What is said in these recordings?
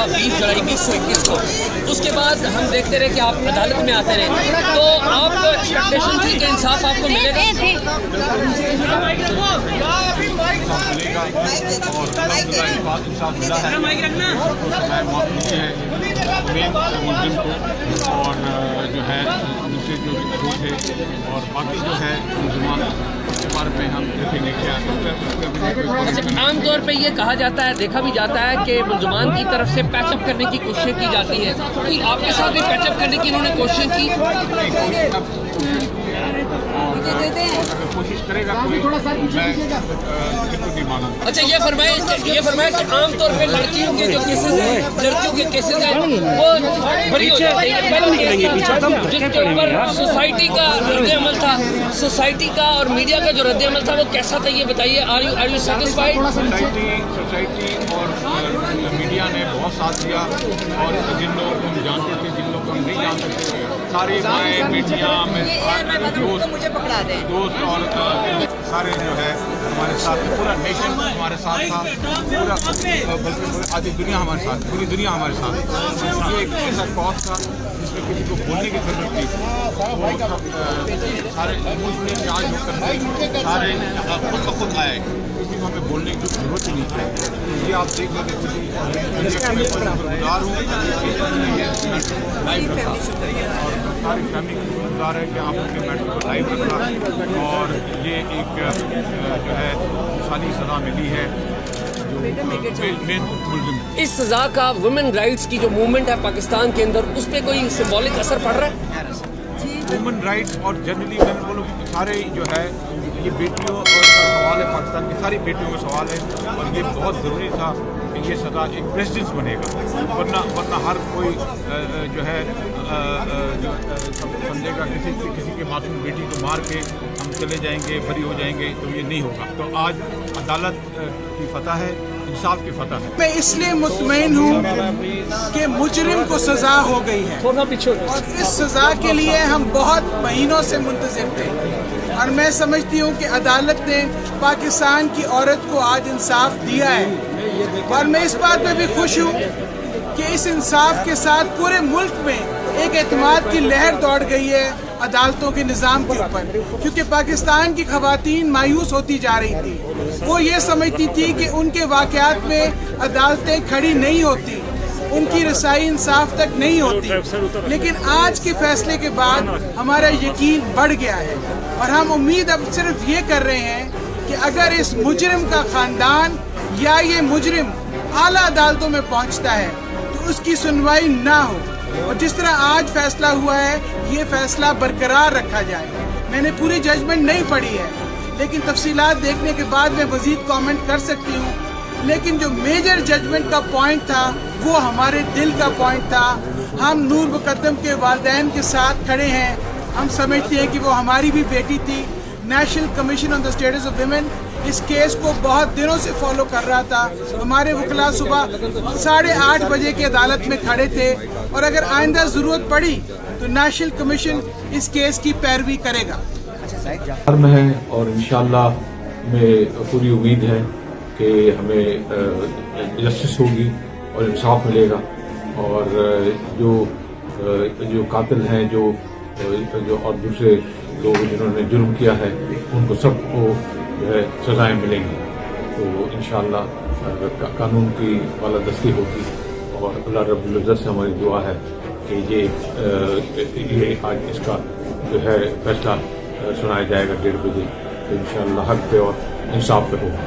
20 जुलाई 2021 को, उसके बाद हम देखते रहे कि आप अदालत में आते रहे, तो आपको एक्सपेक्टेशन थी कि इंसाफ आपको मिलेगा? और जो है दूसरे जो लोग थे और बाकी जो है मुसलमान के बारे में हम देखेंगे क्या। अच्छा, आमतौर पे ये कहा जाता है, देखा भी जाता है कि मुसलमान की तरफ से पैचअप करने की कोशिश की जाती है, तो आपके साथ भी पैचअप करने की इन्होंने कोशिश की? कोशिश करेगा कोई, मैं बिल्कुल नहीं माना। अच्छा, ये फरमाए कि आमतौर पे लड़कियों के जो केसेस हैं वो बड़ी हो जाती है, जिसके ऊपर सोसाइटी का रद्द-ए-अमल था, सोसाइटी का और मीडिया का जो रद्द-ए-अमल था वो कैसा था, ये बताइए। Are you satisfied? सोसाइटी और मीडिया ने बहुत साथ दिया, और जिन लोगों को हम जानते थे, जिन लोगों को हम नहीं जानते थे, सारे माए मीडिया में दोस्त और सारे जो है हमारे साथ, पूरा नेशन हमारे साथ था, पूरा बल्कि आधी दुनिया हमारे साथ, पूरी दुनिया हमारे साथ। ये एक ऐसा कॉज था जिसमें किसी को बोलने की जरूरत थी, सारे मुल्क में आज होकर सारे खुद ब खुद आए, किसी को हमें बोलने की जरूरत ही नहीं थी। ये आप देख सकते गुजार हूँ, लाइव रखा और सारी फैमिली को गुजार है कि आपने मैटर को लाइव रखा, और ये एक जो है मिसाली सज़ा मिली है जो इस सज़ा का वुमेन राइट्स की जो मूवमेंट है पाकिस्तान के अंदर, उस पर कोई सिंबॉलिक असर पड़ रहा है? वुमेन राइट्स और जनरली मैं बोलूँ सारे जो है ये बेटियों और सवाल है, पाकिस्तान की सारी बेटियों का सवाल है, और ये बहुत ज़रूरी था कि ये सज़ा एक प्रेसिडेंस बनेगा, वरना हर कोई जो है जो समझेगा किसी के मासूम बेटी को मार के हम चले जाएंगे, बरी हो जाएंगे, तो ये नहीं होगा। तो आज अदालत की फतह है, इंसाफ की फतह है। मैं इसलिए मुतमईन हूँ कि मुजरिम को सज़ा हो गई है, और इस सज़ा के लिए हम बहुत महीनों से मुंतज़िर थे, और मैं समझती हूँ कि अदालत ने पाकिस्तान की औरत को आज इंसाफ दिया है, और मैं इस बात पे भी खुश हूँ कि इस इंसाफ के साथ पूरे मुल्क में एक एतमाद की लहर दौड़ गई है अदालतों के निज़ाम के ऊपर, क्योंकि पाकिस्तान की ख़वातीन मायूस होती जा रही थी। वो ये समझती थी कि उनके वाक़यात में अदालतें खड़ी नहीं होती, उनकी रसाई इंसाफ तक नहीं होती, लेकिन आज के फैसले के बाद हमारा यकीन बढ़ गया है, और हम उम्मीद अब सिर्फ ये कर रहे हैं कि अगर इस मुजरिम का ख़ानदान या ये मुजरिम आला अदालतों में पहुंचता है तो उसकी सुनवाई ना हो, और जिस तरह आज फैसला हुआ है ये फैसला बरकरार रखा जाए। मैंने पूरी जजमेंट नहीं पढ़ी है, लेकिन तफसीलात देखने के बाद मैं मज़ीद कमेंट कर सकती हूँ, लेकिन जो मेजर जजमेंट का पॉइंट था वो हमारे दिल का पॉइंट था। हम नूर मुकद्दम के वालिदैन के साथ खड़े हैं, हम समझते हैं कि वो हमारी भी बेटी थी। National commission on the status of women इस केस को बहुत दिनों से फॉलो कर रहा था। हमारे वकील सुबह 8:30 बजे की अदालत में खड़े थे, और अगर आइंदा ज़रूरत पड़ी तो नेशनल कमीशन इस केस की पैरवी करेगा। और इंशाअल्लाह हमें पूरी उम्मीद है कि हमें जस्टिस होगी और इंसाफ मिलेगा, और जो कातिल हैं, जो और दूसरे लोग जिन्होंने जुर्म किया है, उनको सबको जो है सजाएं मिलेंगी। तो इंशाअल्लाह कानून की बालादस्ती होगी, और अल्लाह रब्बुल इज़्ज़त से हमारी दुआ है कि ये आज इसका जो है फैसला सुनाया जाएगा 1:30 बजे, तो इंशाअल्लाह हक पे और इंसाफ पे होगा।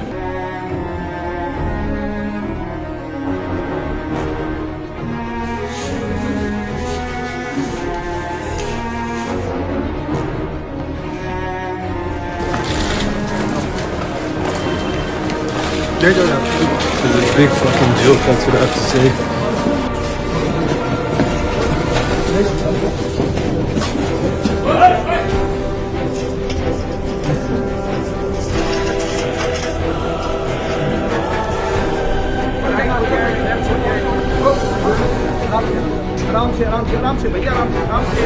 There's a big fucking joke, that's what I have to say. आराम से भैया, आराम से